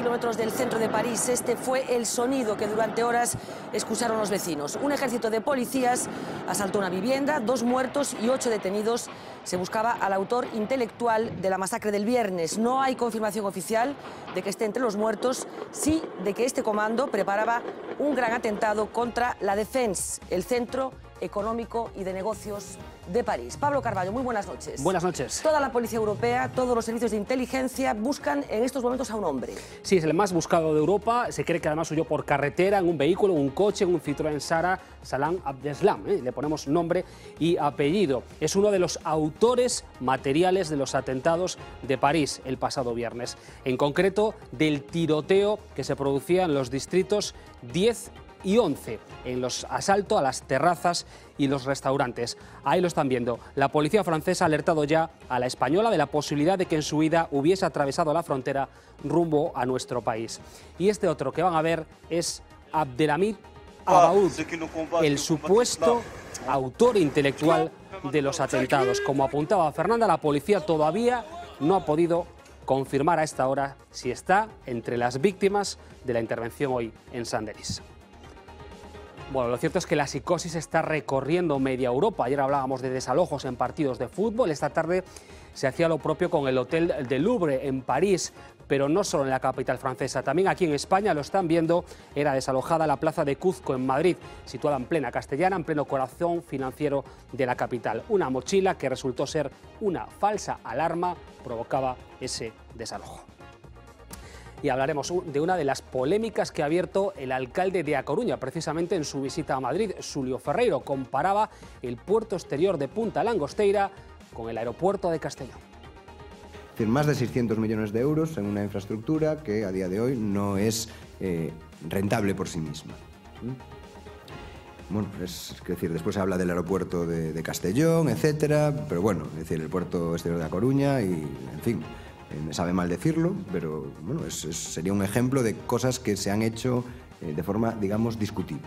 kilómetros del centro de París. Este fue el sonido que durante horas escucharon los vecinos. Un ejército de policías asaltó una vivienda, 2 muertos y 8 detenidos. Se buscaba al autor intelectual de la masacre del viernes. No hay confirmación oficial de que esté entre los muertos, sí de que este comando preparaba un gran atentado contra la Défense, el centro económico y de negocios de París. Pablo Carballo, muy buenas noches. Buenas noches. Toda la policía europea, todos los servicios de inteligencia buscan en estos momentos a un hombre. Sí, es el más buscado de Europa. Se cree que además huyó por carretera, en un vehículo, en un coche, en un Citroën Sara Salam Abdeslam. Le ponemos nombre y apellido. Es uno de los autores materiales de los atentados de París el pasado viernes. En concreto, del tiroteo que se producía en los distritos 10 y 11, en los asaltos a las terrazas y los restaurantes. Ahí lo están viendo. La policía francesa ha alertado ya a la española de la posibilidad de que en su huida hubiese atravesado la frontera rumbo a nuestro país. Y este otro que van a ver es Abdelhamid Abaoud, el supuesto autor intelectual de los atentados. Como apuntaba Fernanda, la policía todavía no ha podido confirmar a esta hora si está entre las víctimas de la intervención hoy en Saint-Denis. Bueno, lo cierto es que la psicosis está recorriendo media Europa. Ayer hablábamos de desalojos en partidos de fútbol. Esta tarde se hacía lo propio con el Hotel del Louvre en París, pero no solo en la capital francesa. También aquí en España, lo están viendo, era desalojada la plaza de Cuzco en Madrid, situada en plena Castellana, en pleno corazón financiero de la capital. Una mochila que resultó ser una falsa alarma provocaba ese desalojo. Y hablaremos de una de las polémicas que ha abierto el alcalde de A Coruña, precisamente en su visita a Madrid. Xulio Ferreiro comparaba el puerto exterior de Punta Langosteira con el aeropuerto de Castellón. Es decir, más de 600 millones de euros en una infraestructura que a día de hoy no es rentable por sí misma. Bueno, es decir, después se habla del aeropuerto de Castellón, etcétera, pero bueno, es decir, el puerto exterior de A Coruña y, en fin, me sabe mal decirlo, pero bueno, sería un ejemplo de cosas que se han hecho de forma, digamos, discutible.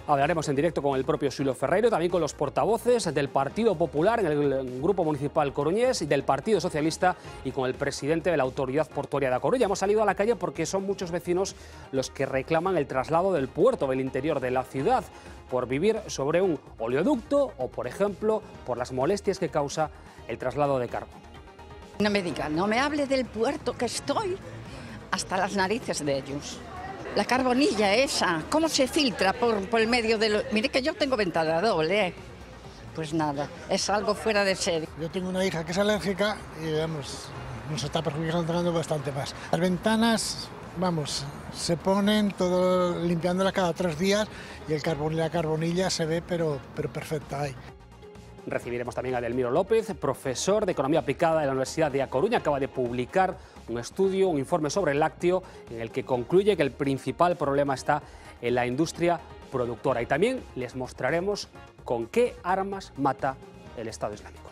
Hablaremos en directo con el propio Xulio Ferreiro, también con los portavoces del Partido Popular en el Grupo Municipal Coruñés y del Partido Socialista y con el presidente de la Autoridad Portuaria de A Coruña. Hemos salido a la calle porque son muchos vecinos los que reclaman el traslado del puerto del interior de la ciudad por vivir sobre un oleoducto o, por ejemplo, por las molestias que causa el traslado de carbón. No me diga, no me hable del puerto, que estoy hasta las narices de ellos. La carbonilla esa, ¿cómo se filtra por el medio de los...? Mire que yo tengo ventana doble, ¿eh? Pues nada, es algo fuera de serie. Yo tengo una hija que es alérgica y, vamos, nos está perjudicando bastante más. Las ventanas, vamos, se ponen todo limpiándolas cada 3 días y la carbonilla se ve, pero perfecta ahí. Recibiremos también a Edelmiro López, profesor de Economía Aplicada de la Universidad de A Coruña. Acaba de publicar un estudio, un informe sobre el lácteo, en el que concluye que el principal problema está en la industria productora. Y también les mostraremos con qué armas mata el Estado Islámico.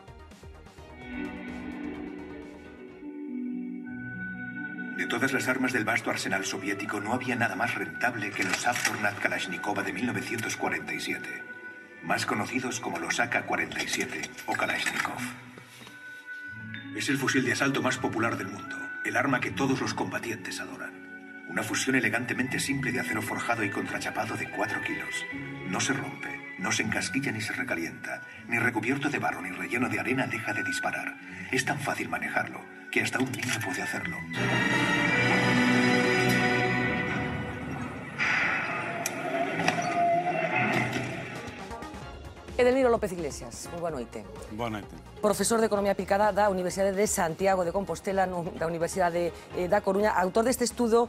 De todas las armas del vasto arsenal soviético, no había nada más rentable que los Avtornad Kalashnikova de 1947. Más conocidos como los AK-47 o Kalashnikov. Es el fusil de asalto más popular del mundo, el arma que todos los combatientes adoran. Una fusión elegantemente simple de acero forjado y contrachapado de 4 kilos. No se rompe, no se encasquilla ni se recalienta, ni recubierto de barro ni relleno de arena deja de disparar. Es tan fácil manejarlo que hasta un niño puede hacerlo. Edelmiro López Iglesias, moi boa noite. Boa noite. Profesor de Economía Aplicada da Universidade de Santiago de Compostela, da Universidade da Coruña, autor deste estudo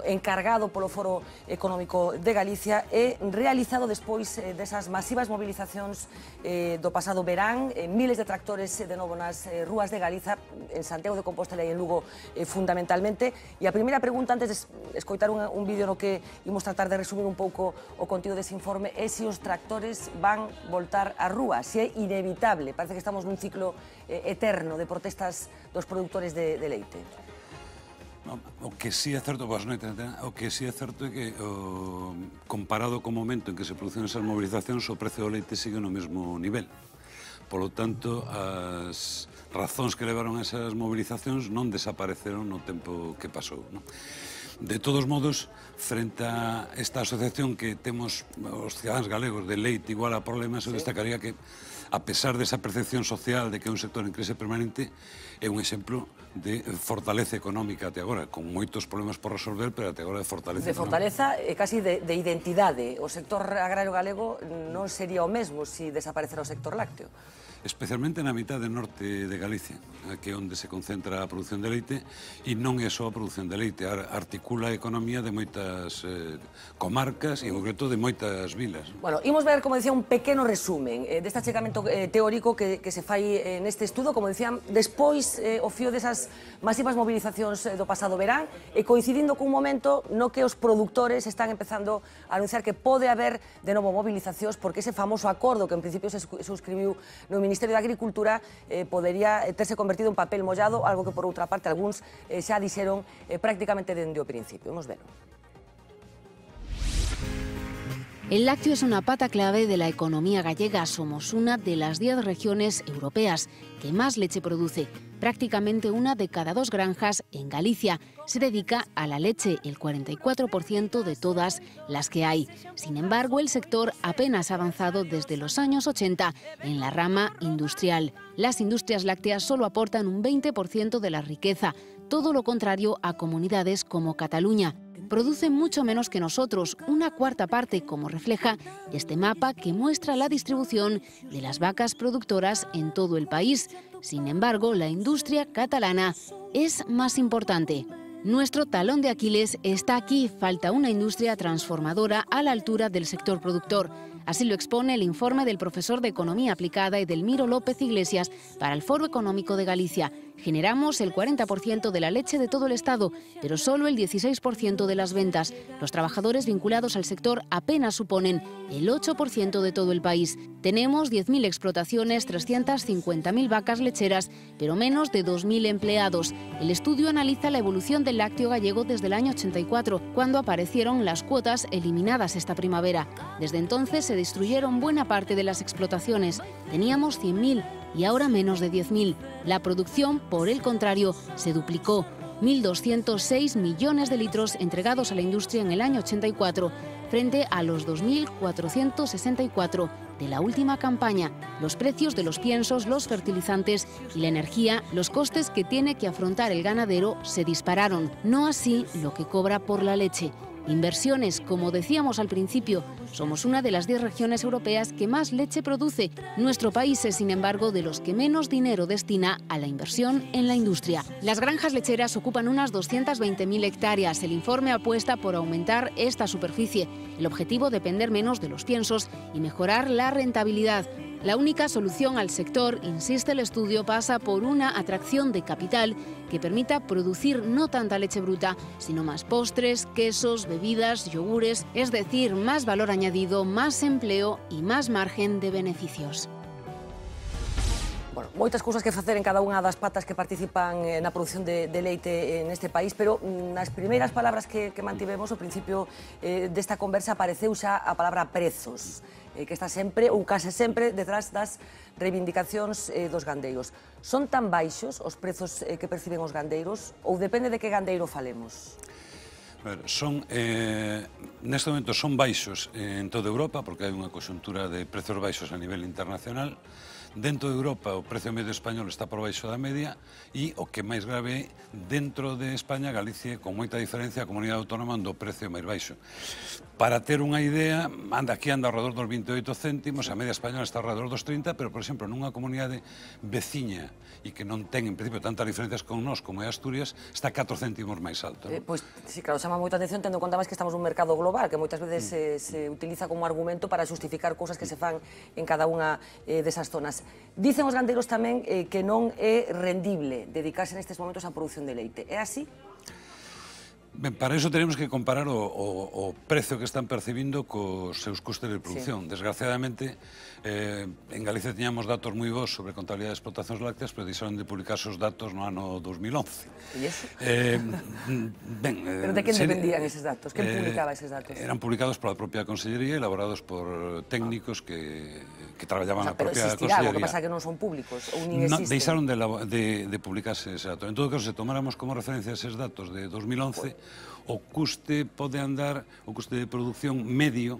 encargado polo Foro Económico de Galicia e realizado despois desas masivas movilizacións do pasado verán, miles de tractores de novo nas rúas de Galiza, en Santiago de Compostela e en Lugo fundamentalmente. E a primeira pregunta, antes de escoitar un vídeo no que imos tratar de resumir un pouco o contido dese informe, é se os tractores van voltar á rúa, se é inevitable. Parece que estamos nun ciclo eterno de protestas dos produtores de leite. O que sí é certo, boas noites, o que sí é certo é que comparado co momento en que se producen esas movilizacións, o precio do leite sigue no mesmo nivel. Polo tanto, as razóns que levaron a esas movilizacións non desapareceron no tempo que pasou, non? De todos modos, frente a esta asociación que temos os cidadáns galegos de leite igual a problemas, eu destacaría que, a pesar desa percepción social de que é un sector en crise permanente, é un exemplo de fortaleza económica até agora, con moitos problemas por resolver, pero até agora de fortaleza económica. De fortaleza e casi de identidade. O sector agrario galego non sería o mesmo se desaparecera o sector lácteo. Especialmente na mitad norte de Galicia, que é onde se concentra a produción de leite, e non é só a produción de leite, articula a economía de moitas comarcas e, en concreto, de moitas vilas. Bueno, imos ver, como decía, un pequeno resumen deste achecamento teórico que se fai neste estudo, como decían, despois o fío desas masivas movilizacións do pasado verán, e coincidindo cun momento no que os produtores están empezando a anunciar que pode haber de novo movilizacións, porque ese famoso acordo que en principio se suscribiu no Ministerio de Agricultura podería terse convertido en papel mollado, algo que por outra parte algúns xa dixeron prácticamente dende o principio. Vamos verlo. El lácteo es una pata clave de la economía gallega. Somos una de las 10 regiones europeas que más leche produce. Prácticamente una de cada 2 granjas en Galicia se dedica a la leche, el 44% de todas las que hay. Sin embargo, el sector apenas ha avanzado desde los años 80 en la rama industrial. Las industrias lácteas solo aportan un 20% de la riqueza, todo lo contrario a comunidades como Cataluña. Producen mucho menos que nosotros, una cuarta parte, como refleja este mapa que muestra la distribución de las vacas productoras en todo el país. Sin embargo, la industria catalana es más importante. Nuestro talón de Aquiles está aquí. Falta una industria transformadora a la altura del sector productor. Así lo expone el informe del profesor de Economía Aplicada Edelmiro López Iglesias para el Foro Económico de Galicia. Generamos el 40% de la leche de todo el Estado, pero solo el 16% de las ventas. Los trabajadores vinculados al sector apenas suponen el 8% de todo el país. Tenemos 10.000 explotaciones, 350.000 vacas lecheras, pero menos de 2.000 empleados. El estudio analiza la evolución del lácteo gallego desde el año 84, cuando aparecieron las cuotas eliminadas esta primavera. Desde entonces se destruyeron buena parte de las explotaciones. Teníamos 100.000 y ahora menos de 10.000. La producción, por el contrario, se duplicó. 1.206 millones de litros entregados a la industria en el año 84, frente a los 2.464 de la última campaña. Los precios de los piensos, los fertilizantes y la energía, los costes que tiene que afrontar el ganadero, se dispararon. No así lo que cobra por la leche. Inversiones, como decíamos al principio, somos una de las 10 regiones europeas que más leche produce. Nuestro país es, sin embargo, de los que menos dinero destina a la inversión en la industria. Las granjas lecheras ocupan unas 220.000 hectáreas. El informe apuesta por aumentar esta superficie. El objetivo, depender menos de los piensos y mejorar la rentabilidad. La única solución al sector, insiste el estudio, pasa por una atracción de capital que permita producir no tanta leche bruta, sino más postres, quesos, bebidas, yogures, es decir, más valor añadido, más empleo y más margen de beneficios. Bueno, moitas cousas que facer en cada unha das patas que participan na produción de leite neste país, pero nas primeiras palabras que mantivemos ao principio desta conversa apareceu xa a palabra prezos, que está sempre, ou case sempre, detrás das reivindicacións dos gandeiros. Son tan baixos os prezos que perciben os gandeiros ou depende de que gandeiro falemos? Neste momento son baixos en toda Europa, porque hai unha conxuntura de prezos baixos a nivel internacional. Dentro de Europa o precio medio español está por baixo da media e o que máis grave é, dentro de España, Galicia, con moita diferencia, a comunidade autónoma onde o precio máis baixo. Para ter unha idea, aquí anda ao redor dos 28 céntimos, a media española está ao redor dos 30, pero, por exemplo, nunha comunidade veciña e que non ten, en principio, tantas diferencias con nós como é Asturias, está 4 céntimos máis alto. Pois, sí, claro, chama moita atención tendo en conta máis que estamos nun mercado global, que moitas veces se utiliza como argumento para justificar cousas que se fan en cada unha desas zonas. Dicen os gandeiros tamén que non é rendible dedicarse nestes momentos á produción de leite. É así? Ben, para iso tenemos que comparar o prezo que están percibindo cos seus custes de producción. Desgraciadamente, en Galicia tiñamos datos moi bons sobre contabilidade de explotacións lácteas, pero deixaron de publicarse os datos no ano 2011. E iso? Pero de quen dependían eses datos? Quen publicaba eses datos? Eran publicados pola propia Consellería, elaborados por técnicos que traballaban na propia Consellería. O que pasa que non son públicos, ou nin existen. Deixaron de publicarse ese dato. En todo caso, se tomáramos como referencia eses datos de 2011, o custe pode andar, o custe de producción medio,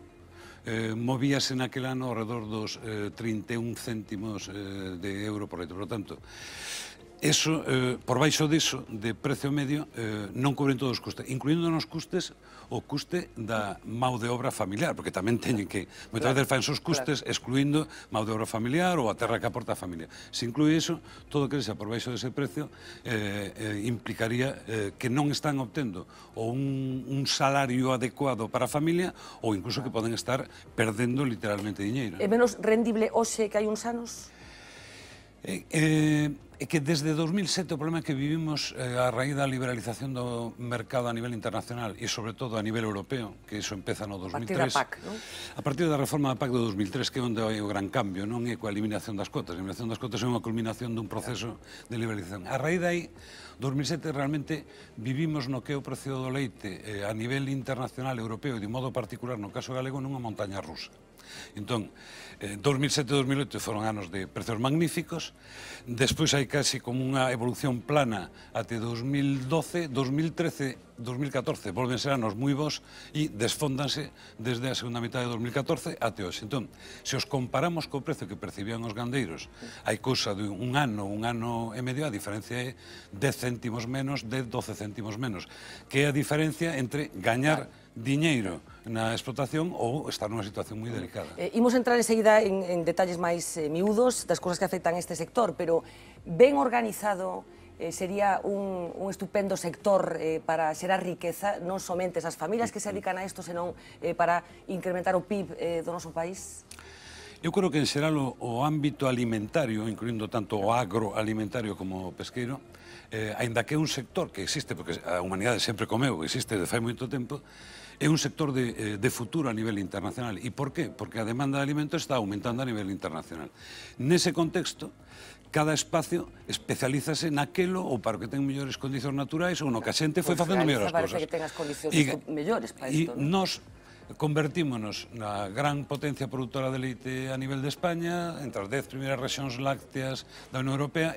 movíase naquel ano ao redor dos 31 céntimos de euro por litro. Por lo tanto, eso, por baixo diso, de precio medio, non cubren todos os custes, incluindo nos custes o custe da mão de obra familiar, porque tamén teñen que, moitas veces fan os custes excluindo mão de obra familiar ou a terra que aporta a familia. Se inclúe iso, todo que sexa por baixo dese precio implicaría que non están obtendo ou un salario adecuado para a familia ou incluso que poden estar perdendo literalmente diñeiro. É menos rendible hoxe que hai uns anos? É que desde 2007 o problema é que vivimos a raíz da liberalización do mercado a nivel internacional e sobre todo a nivel europeo, que iso empeza no 2003. A partir da PAC, non? A partir da reforma da PAC do 2003, que é onde hai o gran cambio, non é coa eliminación das cotas. A eliminación das cotas é unha culminación dun proceso de liberalización. A raíz de aí, 2007 realmente vivimos no que é o precio do leite a nivel internacional europeo e de modo particular no caso galego nunha montaña rusa. Entón, 2007 e 2008 foron anos de precios magníficos, despois hai casi como unha evolución plana até 2012, 2013, 2014 volven ser anos moi bons e desfóndanse desde a segunda mitad de 2014 até hoxe. Entón, se os comparamos co precio que percibían os gandeiros, hai cousa de un ano e medio, a diferencia é 10 céntimos menos, 12 céntimos menos, que é a diferencia entre gañar diñeiro na explotación ou estar nunha situación moi delicada. Imos entrar enseguida en detalles máis miúdos das cousas que afectan este sector, pero ben organizado sería un estupendo sector para xerar riqueza, non somente esas familias que se dedican a isto, senón para incrementar o PIB do noso país? Eu creo que en xeral o ámbito alimentario, incluindo tanto o agroalimentario como o pesqueiro, aínda que é un sector que existe, porque a humanidade sempre comeu, existe de fai moito tempo, é un sector de futuro a nivel internacional. E por qué? Porque a demanda de alimentos está aumentando a nivel internacional. Nese contexto, cada espacio especialízase naquelo ou para o que ten mellores condicións naturais ou no que a xente foi facendo mellores cousas. Parece que ten as condicións mellores para isto. E nós convertímonos na gran potencia produtora de leite a nivel de España, entre as 10 primeiras rexións lácteas da Unión Europea.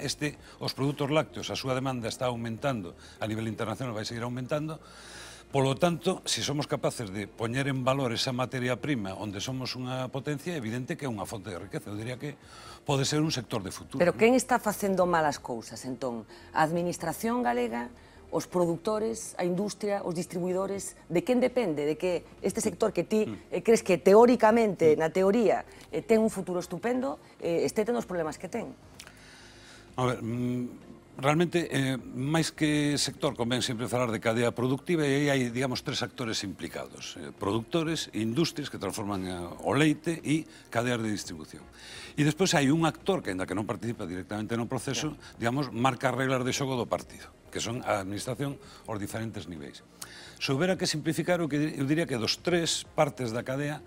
Os produtos lácteos, a súa demanda está aumentando a nivel internacional, vai seguir aumentando. Polo tanto, se somos capaces de poñer en valor esa materia prima onde somos unha potencia, é evidente que é unha fonte de riqueza. Eu diría que pode ser un sector de futuro. Pero quen está facendo malas cousas, entón? A administración galega, os produtores, a industria, os distribuidores, de quen depende de que este sector que ti crees que teóricamente, na teoría, ten un futuro estupendo, este ten os problemas que ten? A ver, realmente, máis que sector, convén sempre falar de cadea productiva e aí hai, digamos, tres actores implicados. Productores, industrias que transforman o leite e cadeas de distribución. E despois hai un actor que, ainda que non participa directamente no proceso, digamos, marca as reglas de xogo do partido, que son a administración aos diferentes niveis. Se houbera que simplificar, eu diría que dos tres partes da cadea,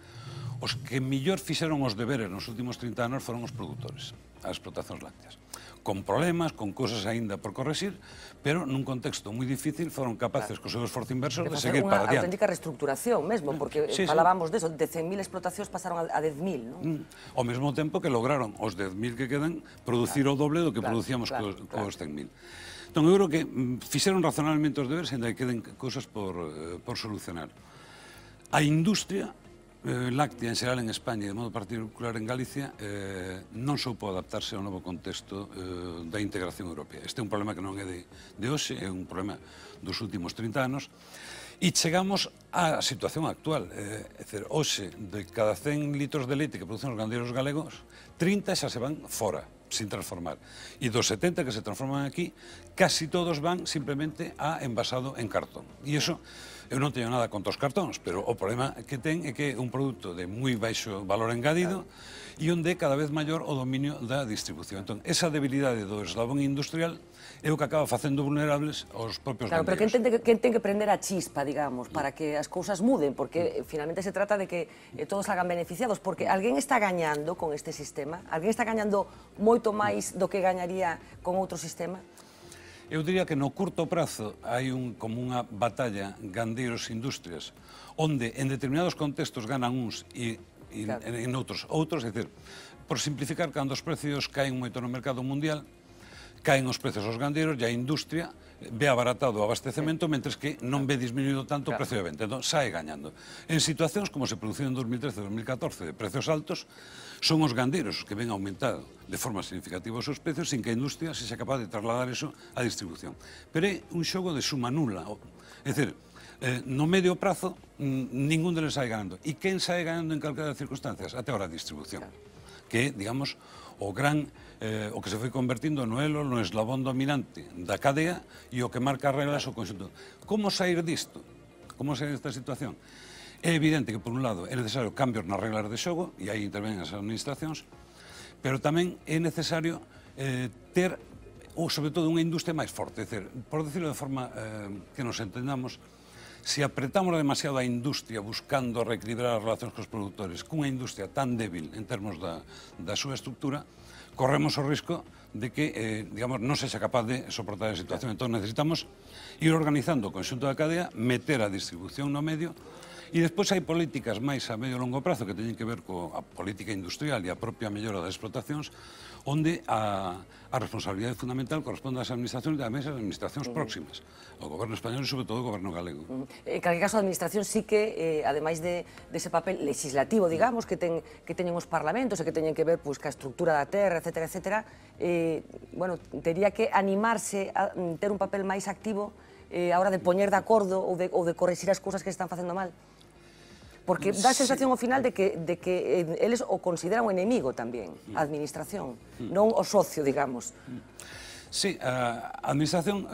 os que mellor fixeron os deberes nos últimos 30 anos foron os produtores, as explotacións lácteas. Con problemas, con cousas aínda por corregir, pero nun contexto moi difícil foron capaces, co seu esforzo inverso, de seguir para adiante. Unha auténtica reestructuración mesmo, porque falábamos deso, de 100.000 explotacións pasaron a 10.000, non? Ao mesmo tempo que lograron os 10.000 que quedan producir o doble do que producíamos cos 100.000. Entón, eu creo que fixeron razonablemente os deberes, ainda que queden cousas por solucionar. A industria láctea en xeral en España e de modo particular en Galicia non soupo adaptarse ao novo contexto da integración europea. Este é un problema que non é de hoxe, é un problema dos últimos 30 anos e chegamos á situación actual. É dicir, hoxe, de cada 100 litros de leite que producen os gandeiros galegos, 30 xa se van fora, sin transformar. E dos 70 que se transforman aquí, casi todos van simplemente a envasado en cartón. E iso Eu non teño nada contra os cartóns, pero o problema que ten é que é un produto de moi baixo valor engadido e onde é cada vez maior o dominio da distribución. Entón, esa debilidade do eslabón industrial é o que acaba facendo vulnerables aos propios Claro, pero gandeiros. quen ten que prender a chispa, digamos, para que as cousas muden, porque finalmente se trata de que todos salgan beneficiados, porque alguén está gañando con este sistema, alguén está gañando moito máis do que gañaría con outro sistema. Eu diría que no curto prazo hai como unha batalla gandeiros-industrias, onde en determinados contextos ganan uns e en outros, é dicir, por simplificar, cando os precios caen moito no mercado mundial, caen os precios aos gandeiros e a industria ve abaratado o abastecemento, mentres que non ve disminuído tanto o precio de venta. Entón, sae gañando. En situacións como se produciu en 2013-2014 de precios altos, son os gandeiros os que ven aumentado de forma significativa os seus precios sin que a industria se sea capaz de trasladar eso á distribución. Pero é un xogo de suma nula. É dicir, no medio prazo, ningún deles sae ganando. E quen sae ganando en calquera das circunstancias? Até ahora a distribución. Que é, digamos, o que se foi convertindo no elo, no eslabón dominante da cadea e o que marca as reglas o conxunto. Como sair disto? Como sair desta situación? É evidente que, por un lado, é necesario cambios nas reglas de xogo, e aí intervenen as administracións, pero tamén é necesario ter, ou sobre todo, unha industria máis forte. É dicir, por decirlo de forma que nos entendamos, se apretamos demasiado a industria buscando reequilibrar as relacións cos produtores cunha industria tan débil en termos da súa estructura, corremos o risco de que, digamos, non sexa capaz de soportar a situación. Entón, necesitamos ir organizando o conxunto da cadea, meter a distribución no medio, e despois hai políticas máis a medio e longo prazo que teñen que ver coa política industrial e a propia mellora das explotacións, onde a responsabilidade fundamental corresponde ás administracións e tamén ás administracións próximas, ao goberno español e, sobre todo, ao goberno galego. En calquer caso, a administración sí que, ademais dese papel legislativo, digamos, que teñen os parlamentos e que teñen que ver ca estructura da terra, etcétera, etcétera, bueno, tería que animarse a ter un papel máis activo a hora de poñer de acordo ou de correxir as cousas que se están facendo mal. Porque dá a sensación ao final de que eles o consideran o enemigo tamén, a administración, non o socio, digamos. Sí, a administración,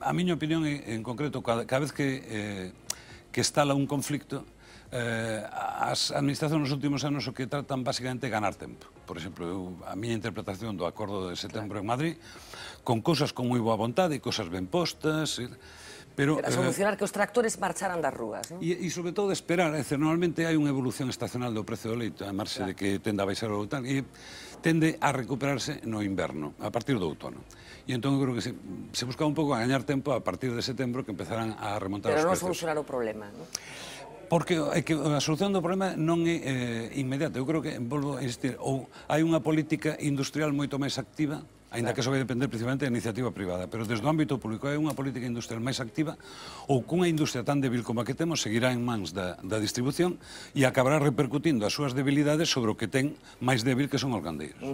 a miña opinión en concreto, cada vez que estala un conflicto, as administracións nos últimos anos o que tratan basicamente é ganar tempo. Por exemplo, a miña interpretación do acordo de setembro en Madrid, con cousas con moi boa vontade e cousas ben postas, pero a solucionar que os tractores marcharan das rúas, non? E sobre todo esperar, é dicir, normalmente hai unha evolución estacional do precio do leite, a marxe de que tende a baixar o tal, e tende a recuperarse no inverno, a partir do outono. E entón eu creo que se buscaba un pouco a gañar tempo a partir de setembro que empezarán a remontar os precios. Pero non solucionar o problema, non? Porque a solución do problema non é inmediata. Eu creo que, volvo a insistir, ou hai unha política industrial moito máis activa, aínda que eso vai depender principalmente da iniciativa privada, pero desde o ámbito público hai unha política industrial máis activa, ou cunha industria tan débil como a que temos seguirá en mans da distribución e acabará repercutindo as súas debilidades sobre o que ten máis débil, que son os gandeiros.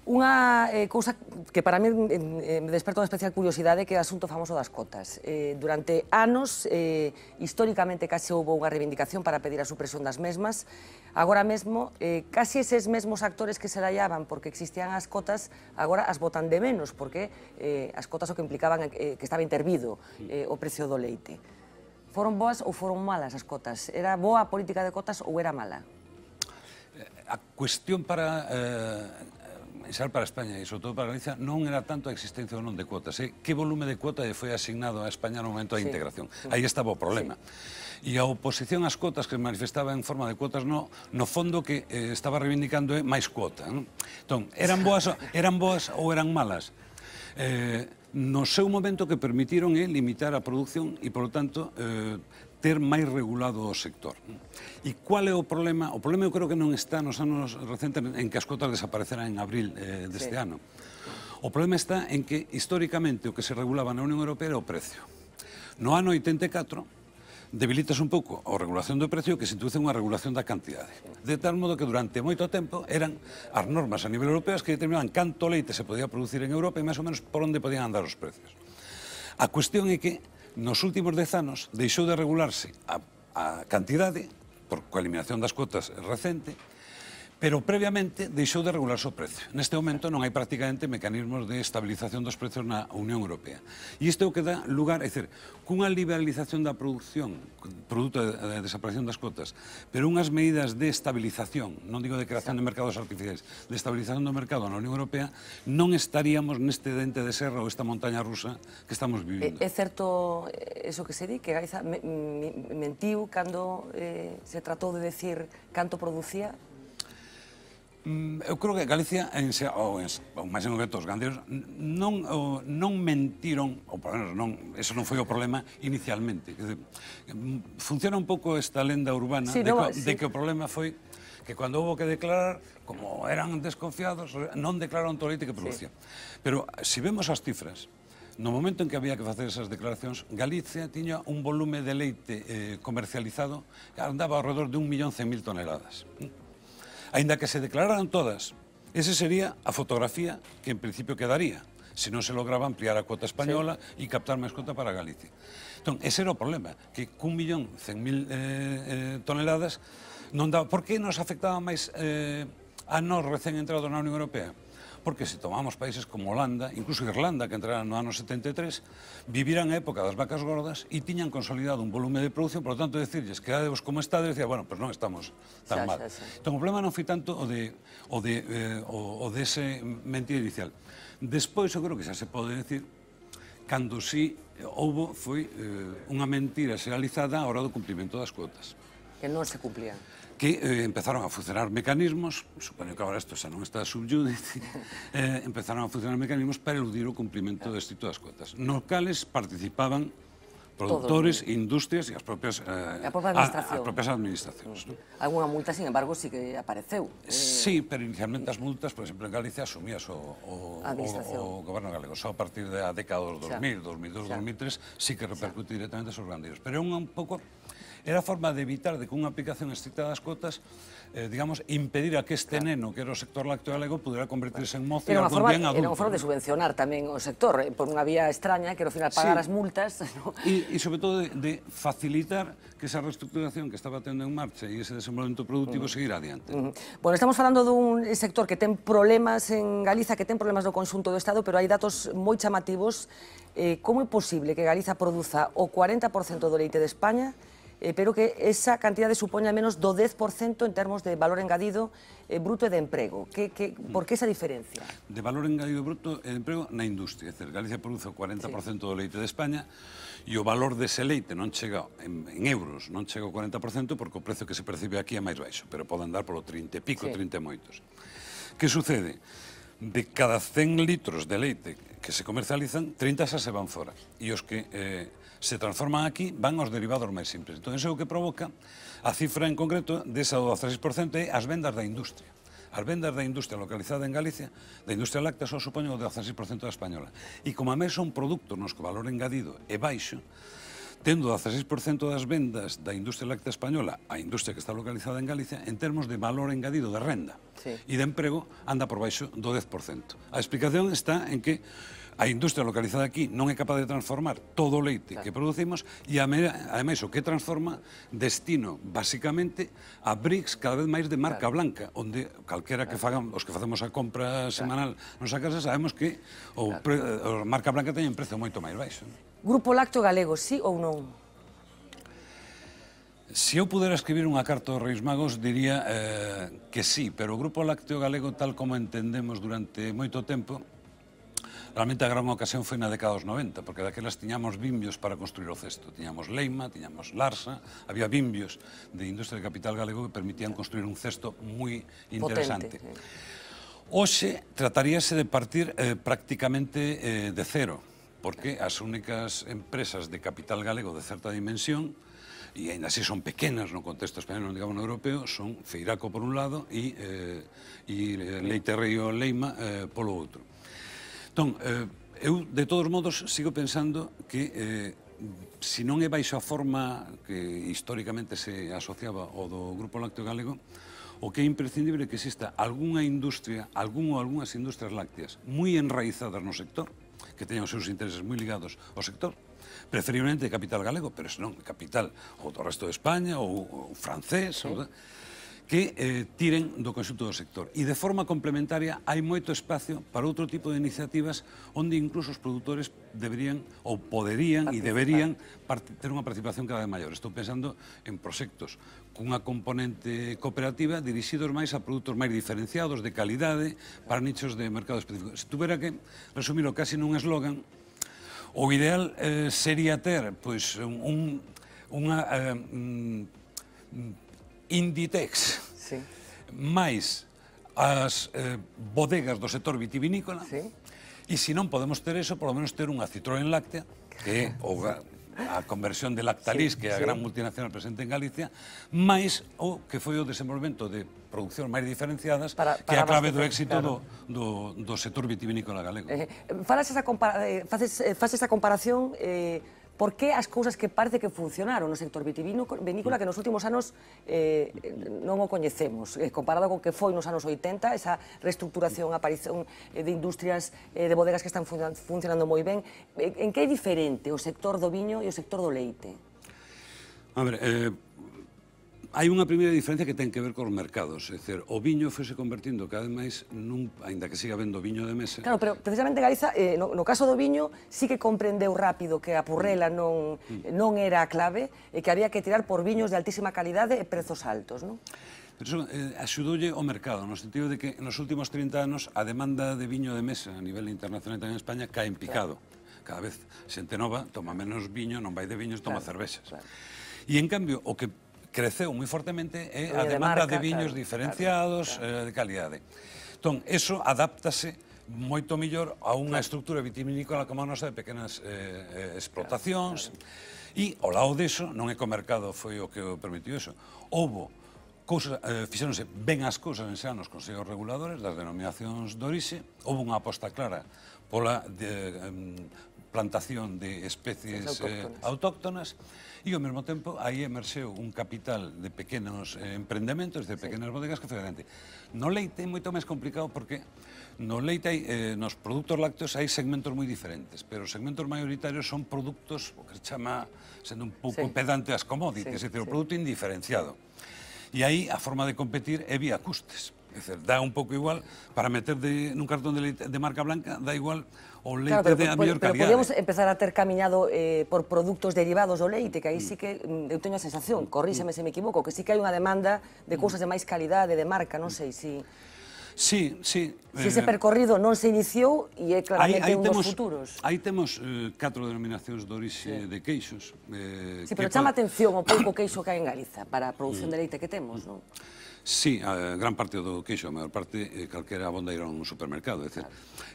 Unha cousa que para mí me desperta unha especial curiosidade que é o asunto famoso das cotas. Durante anos, históricamente, case houve unha reivindicación para pedir a supresión das mesmas. Agora mesmo, casi eses mesmos actores que se lallaban porque existían as cotas, agora as botan de menos, porque as cotas o que implicaban que estaba intervido o precio do leite. Foron boas ou foron malas as cotas? Era boa a política de cotas ou era mala? A cuestión para España e, sobre todo, para Galicia, non era tanto a existencia ou non de cuotas, que volume de cuota foi asignado a España no momento da integración. Aí estaba o problema. E a oposición ás cotas que se manifestaba en forma de cuotas no fondo que estaba reivindicando máis cuota. Entón, eran boas ou eran malas? No seu momento que permitiron limitar a produción e, por lo tanto, ter máis regulado o sector. E cual é o problema? O problema eu creo que non está nos anos recentes en que as cotas desapareceran en abril deste ano. O problema está en que, históricamente, o que se regulaba na Unión Europea era o precio. No ano 84, debilitas un pouco a regulación do precio que se introduce unha regulación da cantidade. De tal modo que durante moito tempo eran as normas a nivel europeo que determinaban canto leite se podía producir en Europa e máis ou menos por onde podían andar os precios. A cuestión é que nos últimos 10 anos deixou de regularse a cantidade, coa eliminación das cuotas recente, pero previamente deixou de regularse o precio. Neste momento non hai prácticamente mecanismos de estabilización dos precios na Unión Europea. E isto é o que dá lugar, é dicir, cunha liberalización da produción, produto da desaparición das cotas, pero unhas medidas de estabilización, non digo de creación de mercados artificiais, de estabilización do mercado na Unión Europea, non estaríamos neste dente de serra ou esta montaña rusa que estamos vivindo. É certo eso que se di, que Galiza mentiu cando se tratou de decir canto producía? Eu creo que Galicia, ou máis en concreto os gandeiros, non mentiron, ou por menos eso non foi o problema inicialmente. Funciona un pouco esta lenda urbana de que o problema foi que cando houve que declarar, como eran desconfiados, non declararon todo o leite que producía. Pero, se vemos as cifras, no momento en que había que facer esas declaracións, Galicia tiña un volume de leite comercializado que andaba ao redor de 1.100.000 toneladas. Aínda que se declararan todas, ese sería a fotografía que en principio quedaría, se non se lograba ampliar a cuota española e captar máis cuota para Galicia. Entón, ese era o problema, que 1.100.000 toneladas non daba. Por que nos afectaba máis a nós recén entrados na Unión Europea? Porque se tomamos países como Holanda, incluso Irlanda, que entraran no ano 73, viviran a época das vacas gordas e tiñan consolidado un volume de produción, por lo tanto, decirles, quedadevos como estades, decía, bueno, pues non estamos tan mal. Entón, o problema non foi tanto o dese mentira inicial. Despois, eu creo que xa se pode decir, cando sí houbo, foi unha mentira xeralizada á hora do cumprimento das cuotas. Que non se cumplían. Que empezaron a funcionar mecanismos, supoño que agora isto xa non está subjúdice, empezaron a funcionar mecanismos para eludir o cumprimento do estricto das cotas, nos cales participaban produtores, industrias e as propias administracións. Alguna multa, sin embargo, sí que apareceu. Sí, pero inicialmente as multas, por exemplo, en Galicia asumías o goberno galego. Só a partir da década dos 2000, 2002, 2003, sí que repercute directamente sobre os gandeiros. Pero é un pouco... Era a forma de evitar de que unha aplicación estricta das cotas, digamos, impedir a que este neno, que era o sector lácteo galego, pudera convertirse en mozo e algún bien adulto. Era unha forma de subvencionar tamén o sector, por unha vía extraña, que ao final pagar as multas. E, sobre todo, de facilitar que esa reestructuración que estaba tendo en marcha e ese desenvolvemento productivo seguir adiante. Bueno, estamos falando dun sector que ten problemas en Galiza, que ten problemas no conxunto do Estado, pero hai datos moi chamativos. Como é posible que Galiza produza o 40% do leite de España, pero que esa cantidade supoña menos do 10% en termos de valor engadido bruto e de emprego? Por que esa diferencia? De valor engadido bruto e de emprego na industria. É dicir, Galicia produce o 40% do leite de España e o valor dese leite non chega en euros, non chega ao 40% porque o precio que se percibe aquí é máis baixo, pero pode andar polo 30 e pico, 30 e moitos. Que sucede? De cada 100 litros de leite que se comercializan, 30 xa se van fora. E os que se transforman aquí van aos derivados máis simples. Entón, iso é o que provoca a cifra en concreto desa do 16% é as vendas da industria. As vendas da industria localizada en Galicia, da industria láctea, só supoñen o 16% da española. E como a mes son produtos nos que o valor engadido é baixo, tendo o 16% das vendas da industria láctea española a industria que está localizada en Galicia, en termos de valor engadido de renda e de emprego, anda por baixo do 10%. A explicación está en que a industria localizada aquí non é capaz de transformar todo o leite que producimos e, ademais, o que transforma destino, basicamente, a bricks cada vez máis de marca blanca, onde calquera que fagan, os que facemos a compra semanal nosa casa, sabemos que a marca blanca ten un precio moito máis baixo. Grupo Lácteo Galego, sí ou non? Se eu pudera escribir unha carta aos Reis Magos, diría que sí, pero o Grupo Lácteo Galego, tal como entendemos durante moito tempo, realmente a gran ocasión foi na década dos 90, porque daquelas tiñamos bimbios para construir o cesto. Tiñamos Leima, tiñamos Larsa, había bimbios de industria de capital galego que permitían construir un cesto moi interesante. Hoxe trataríase de partir prácticamente de cero, porque as únicas empresas de capital galego de certa dimensión, e ainda así son pequenas no contexto español, non digamos no europeo, son Feiraco por un lado e Leite Río Leima polo outro. Entón, eu, de todos modos, sigo pensando que se non é baixo a forma que históricamente se asociaba ao do Grupo Lácteo Galego, o que é imprescindible é que exista algunha industria, algún ou algunhas industrias lácteas moi enraizadas no sector, que teñan os seus intereses moi ligados ao sector, preferiblemente de capital galego, pero senón de capital ou do resto de España ou francés, que tiren do conxunto do sector. E de forma complementaria hai moito espacio para outro tipo de iniciativas onde incluso os produtores deberían ou poderían e deberían ter unha participación cada vez maior. Estou pensando en proxectos cunha componente cooperativa dirixidos máis a produtos máis diferenciados, de calidade, para nichos de mercado específico. Se tuvera que resumilo casi nun eslogan, o ideal sería ter pois, unha Inditex, máis as bodegas do sector vitivinícola, e se non podemos ter eso, polo menos ter unha Citroën Láctea, que é a conversión de Lactalis, que é a gran multinacional presente en Galicia, máis o que foi o desenvolvemento de producións máis diferenciadas, que é a clave do éxito do sector vitivinícola galego. Faces esa comparación. Por que as cousas que parece que funcionaron no sector vitivinícola que nos últimos anos non o coñecemos, comparado con que foi nos anos 80, esa reestructuración, aparición de industrias, de bodegas que están funcionando moi ben. En que é diferente o sector do viño e o sector do leite? A ver, hai unha primeira diferencia que ten que ver cos mercados, é dicir, o viño foi se convertindo cada vez máis aínda que siga vendo viño de mesa. Claro, pero precisamente Galiza, no caso do viño, sí que comprendeu rápido que a purrela non era a clave e que había que tirar por viños de altísima calidade e prezos altos, non? Pero iso axudoulle o mercado, no sentido de que nos últimos 30 anos a demanda de viño de mesa a nivel internacional e tamén en España cae en picado. Cada vez xente nova toma menos viño, non vai de viños, toma cervexas. E en cambio, o que creceu moi fortemente é a demanda de viños diferenciados, de calidade. Entón, eso adáptase moito mellor a unha estructura vitivinícola como a nosa de pequenas explotacións, e ao lado deso, non é que o mercado foi o que o permitiu eso, houbo fixéronse ben as cousas en xa nos consellos reguladores das denominacións de orixe, houve unha aposta clara pola plantación de especies autóctonas e ao mesmo tempo aí emerxeu un capital de pequenos emprendementos, de pequenas bodegas que foi adiante. No leite é moito máis complicado porque no leite nos produtos lácteos hai segmentos moi diferentes, pero os segmentos maioritarios son produtos, o que se chama, sendo un pouco pedante, as commodities, é dicir, o produto indiferenciado. E aí a forma de competir é vía custes. É dicir, dá un pouco igual, para meter nun cartón de leite de marca blanca, dá igual o leite de a mellor calidade. Pero podemos empezar a ter camiñado por produtos derivados do leite, que aí sí que eu teño a sensación, corríxeme se me equivoco, que sí que hai unha demanda de cousas de máis calidade, de marca, non sei se... Sí. Se ese percorrido non se iniciou e é claramente un dos futuros. Aí temos 4 denominacións de orixe de queixos. Sí, pero chama atención o pouco queixo que hai en Galiza para a produción de leite que temos, non? Sí, a gran parte do queixo, a maior parte, calquera abonda ir a un supermercado. É dicir,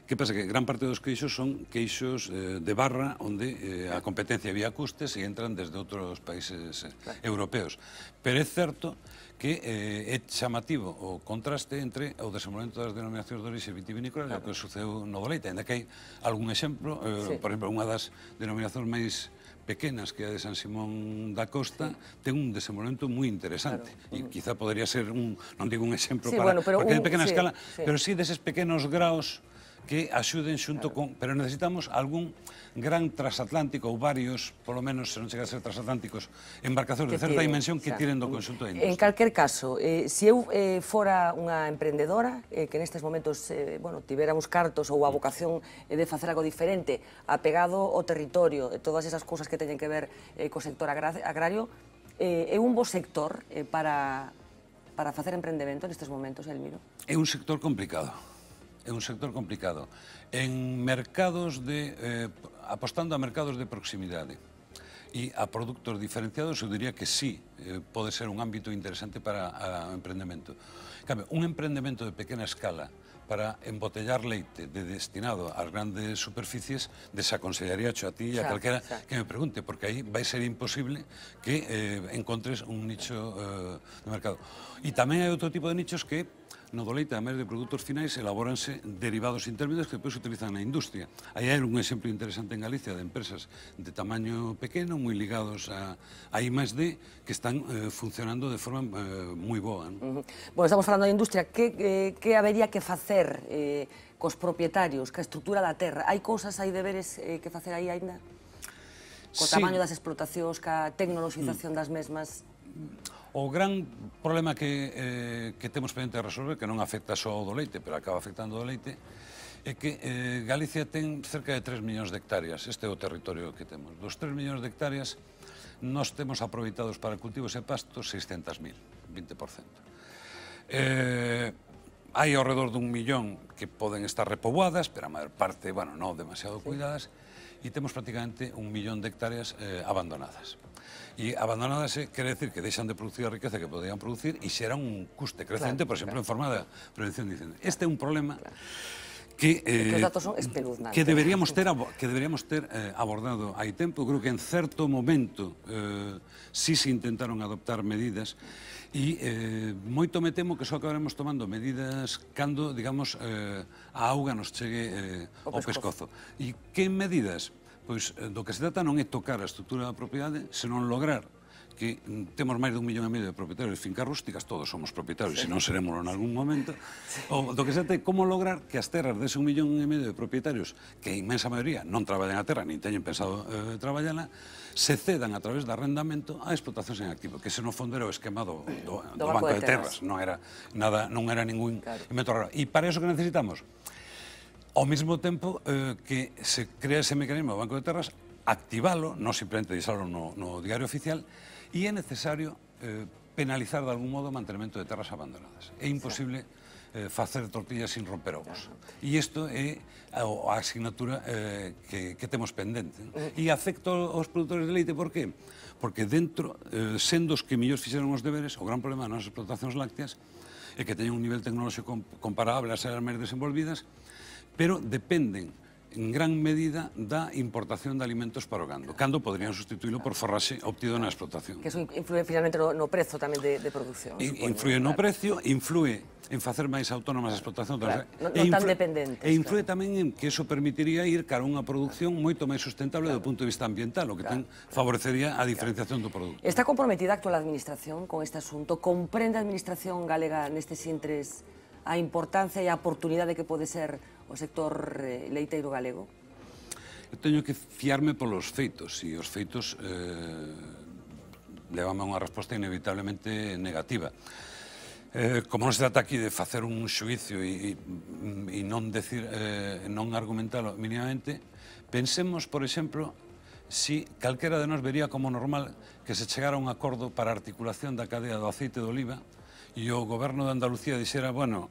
que pasa que gran parte dos queixos son queixos de barra onde a competencia vía custes e entran desde outros países europeos. Pero é certo que é chamativo o contraste entre o desenvolvemento das denominacións de orixe vitivinícola e o que sucedeu no do leite. Ainda que hai algún exemplo, por exemplo, unha das denominacións máis pequenas, que é a de San Simón da Costa, ten un desenvolvemento moi interesante. E quizá podría ser non digo un exemplo porque é de pequena escala, pero sí deses pequenos graos que axuden xunto con... Pero necesitamos algún gran transatlántico ou varios, polo menos, se non chega a ser transatlánticos, embarcacións de certa dimensión que tiren do conxunto da industria. En calquer caso, se eu fora unha emprendedora, que nestes momentos tivéramos cartos ou a vocación de facer algo diferente, apegado ao territorio, todas esas cousas que teñen que ver co sector agrario, é un bo sector para facer emprendemento nestes momentos, Elmiro? É un sector complicado. É un sector complicado. En mercados apostando a mercados de proximidade e a produtos diferenciados, eu diría que sí, pode ser un ámbito interesante para o emprendemento. Un emprendemento de pequena escala para embotellar leite destinado ás grandes superficies, desaconsellaría a ti e a calquera que me pregunte, porque aí vai ser imposible que encontres un nicho de mercado. E tamén hai outro tipo de nichos que no do leite, a máis de produtos finais, elabóranse derivados intermedios que depois se utilizan na industria. Aí hai un exemplo interesante en Galicia de empresas de tamaño pequeno, moi ligados a I+D, que están funcionando de forma moi boa. Bueno, estamos falando de industria. Que habería que facer cos propietarios, que a estrutura da terra? Hai cousas, hai deberes que facer aí aínda? Co tamaño das explotacións, ca tecnoloxización das mesmas? O gran problema que temos pendente de resolver, que non afecta só ao do leite, pero acaba afectando ao leite, é que Galicia ten cerca de 3 millóns de hectáreas. Este é o territorio que temos. Dos 3 millóns de hectáreas, nós temos aproveitados para cultivos e pastos 600.000, 20%. Hai ao redor dun millón que poden estar repoboadas, pero a maior parte, bueno, non demasiado cuidadas, e temos prácticamente 1 millón de hectáreas abandonadas. E abandonadas quere decir que deixan de producir a riqueza que podían producir e xeran un custe crecente, por exemplo, en forma de prevención de incendios. Este é un problema que os datos son espeluznantes. Que deberíamos ter abordado hai tempo. Creo que en certo momento sí se intentaron adoptar medidas e moito me temo que só acabaremos tomando medidas cando, digamos, a auga nos chegue ao pescozo. E que medidas? Pois do que se trata non é tocar a estrutura da propiedade, senón lograr que temos máis de 1,5 millón de propietarios de fincas rústicas, todos somos propietarios, se non seremos en algún momento, o do que se trata é como lograr que as terras dese 1,5 millón de propietarios, que a inmensa maioría non traballan a terra, nin teñen pensado traballala, se cedan a través de arrendamento a explotacións en activo, que se no fondo era o esquema do Banco de Terras, non era ningún invento raro. E para iso que necesitamos? Ao mesmo tempo que se crea ese mecanismo do Banco de Terras, activalo, non simplemente deixalo no diario oficial, e é necesario penalizar de algún modo o mantenimento de terras abandonadas. É imposible facer tortillas sin romper ovos. E isto é a asignatura que temos pendente. E afecta aos produtores de leite, por qué? Porque dentro, sendo os que mellor fixeron os deberes, o gran problema das nosas explotacións lácteas é que teñen un nivel tecnolóxico comparable ás áreas máis desenvolvidas, pero dependen en gran medida da importación de alimentos para o gando, cando poderían sustituílo por forraxe obtido na explotación. Que eso influye finalmente no prezo tamén de producción. Influye no precio, influye en facer máis autónomas as explotacións. Non tan dependentes. E influye tamén en que eso permitiría ir cara a unha produción moito máis sustentable do punto de vista ambiental, o que favorecería a diferenciación do produto. Está comprometida a actual administración con este asunto? Comprende a administración galega nestes intres a importancia e a oportunidade que pode ser o sector leiteiro galego? Eu teño que fiarme polos feitos, e os feitos levan a unha resposta inevitablemente negativa. Como non se trata aquí de facer un xuicio e non argumentalo mínimamente, pensemos, por exemplo, si calquera de nós vería como normal que se chegara a un acordo para a articulación da cadea do aceite de oliva e o goberno de Andalucía dixera, bueno,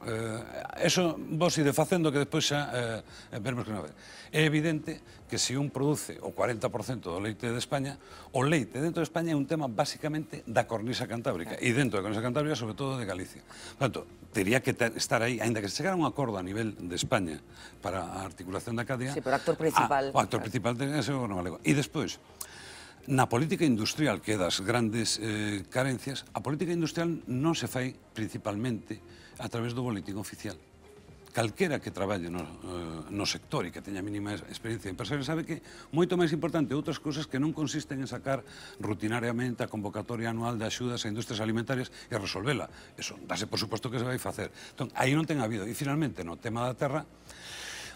eso vos ide facendo que despois xa veremos que non vai. É evidente que se un produce o 40% do leite de España, o leite dentro de España é un tema basicamente da cornisa cantábrica, e dentro da cornisa cantábrica, sobre todo de Galicia. Por tanto, teria que estar aí, aínda que se chegara a un acordo a nivel de España para a articulación da cadea... Sí, pero o actor principal... O actor principal ten que ser o goberno galego. E despois, na política industrial, que é das grandes carencias, a política industrial non se fai principalmente a través do boletín oficial. Calquera que traballe no sector e que teña mínima experiencia empresarial sabe que moito máis importante outras cousas que non consisten en sacar rutinariamente a convocatoria anual de axudas a industrias alimentarias e resolvela. Eso dase por suposto que se vai facer. Entón, aí non ten habido. E finalmente, no tema da terra,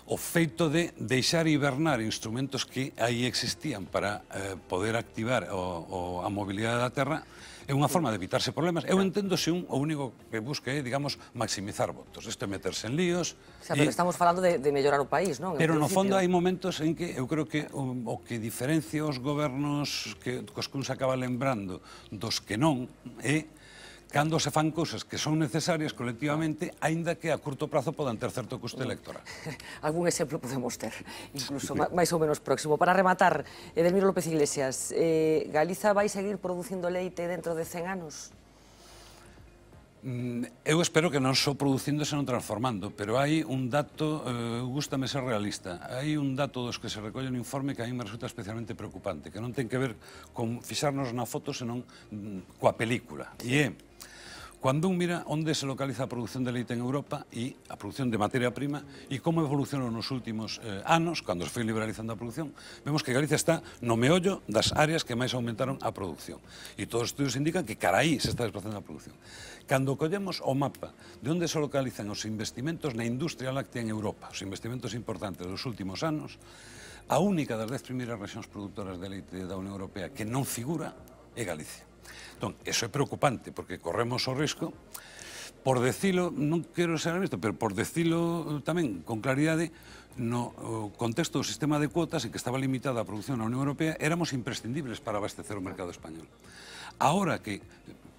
o feito de deixar hibernar instrumentos que aí existían para poder activar a mobilidade da terra é unha forma de evitarse problemas. Eu entendo se o único que busca é, digamos, maximizar votos. Isto é meterse en líos... Pero estamos falando de mellorar o país, non? Pero no fondo hai momentos en que eu creo que o que diferencia os gobernos cos que un se acaba lembrando dos que non é cando se fan cousas que son necesarias colectivamente, aínda que a curto prazo podan ter certo custe electoral. Algún exemplo podemos ter, incluso máis ou menos próximo. Para rematar, Edelmiro López Iglesias, Galiza vai seguir producindo leite dentro de 100 anos? Eu espero que non só producindo, senón transformando, pero hai un dato, gústame ser realista, hai un dato dos que se recolle no informe que a mí me resulta especialmente preocupante, que non ten que ver con fixarnos na foto, senón coa película, e é cando un mira onde se localiza a produción de leite en Europa e a produción de materia prima e como evolucionou nos últimos anos, cando se foi liberalizando a produción, vemos que Galicia está no meollo das áreas que máis aumentaron a produción. E todos os estudios indican que cara aí se está desplazando a produción. Cando collemos o mapa de onde se localizan os investimentos na industria láctea en Europa, os investimentos importantes dos últimos anos, a única das 10 primeiras rexións produtoras de leite da Unión Europea que non figura é Galicia. Entón, eso é preocupante, porque corremos o risco, por decilo, non quero ser isto, pero por decilo tamén con claridade, no contexto do sistema de cuotas e que estaba limitada a produción na Unión Europea, éramos imprescindibles para abastecer o mercado español. Ahora que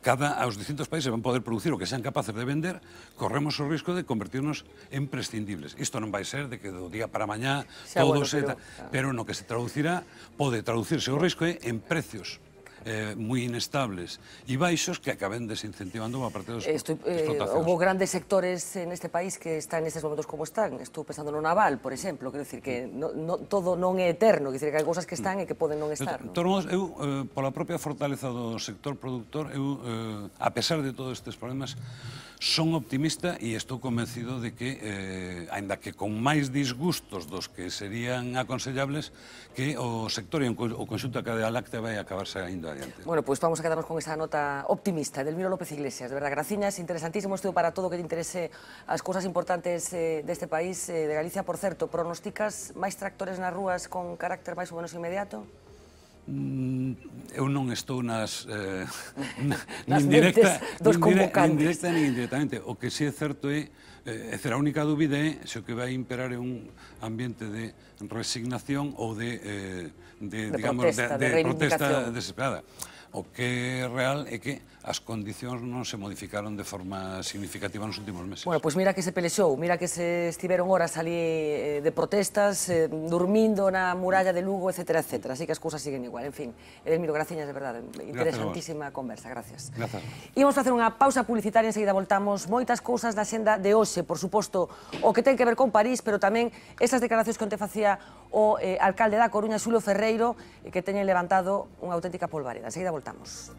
os distintos países van poder producir o que sean capaces de vender, corremos o risco de convertirnos en prescindibles. Isto non vai ser de que do día para mañá todo se... Pero no que se traducirá, pode traducirse o risco en precios moi inestables e baixos que acaben desincentivando a parte dos explotacións. Houve grandes sectores neste país que están nestes momentos como están. Estou pensando no naval, por exemplo. Quero dicir que todo non é eterno. Quero dicir que hai cousas que están e que poden non estar. De todos modos, eu, pola propia fortaleza do sector productor, eu, a pesar de todos estes problemas, son optimista e estou convencido de que, aínda que con máis disgustos dos que serían aconsellables, que o sector e o conxunto da cadea láctea vai acabarse indo adiante. Bueno, pois vamos a quedarnos con esa nota optimista. Edelmiro López Iglesias, de verdad, graciñas, interesantísimo estudo para todo o que te interese as cousas importantes deste país, de Galicia. Por certo, pronosticas máis tractores nas rúas con carácter máis ou menos inmediato? Eu non estou nas mentes dos convocantes. Nin indirectamente. O que si é certo é, a única dúbida é se o que vai imperar é un ambiente de resignación ou de protesta desesperada. O que é real é que as condicións non se modificaron de forma significativa nos últimos meses. Bueno, pois mira que se pelexou, mira que se estiveron horas ali de protestas, dormindo na muralla de Lugo, etcétera, etcétera. Así que as cousas siguen igual. En fin, Edelmiro, graciñas, de verdade. Interesantísima conversa, gracias. Gracias. Imos facer unha pausa publicitaria, enseguida voltamos. Moitas cousas na xenda de hoxe, por suposto, o que ten que ver con París, pero tamén esas declaracións que onte facía o alcalde da Coruña, Xulio Ferreiro, que teñen levantado unha auténtica polvareda. Enseguida voltamos.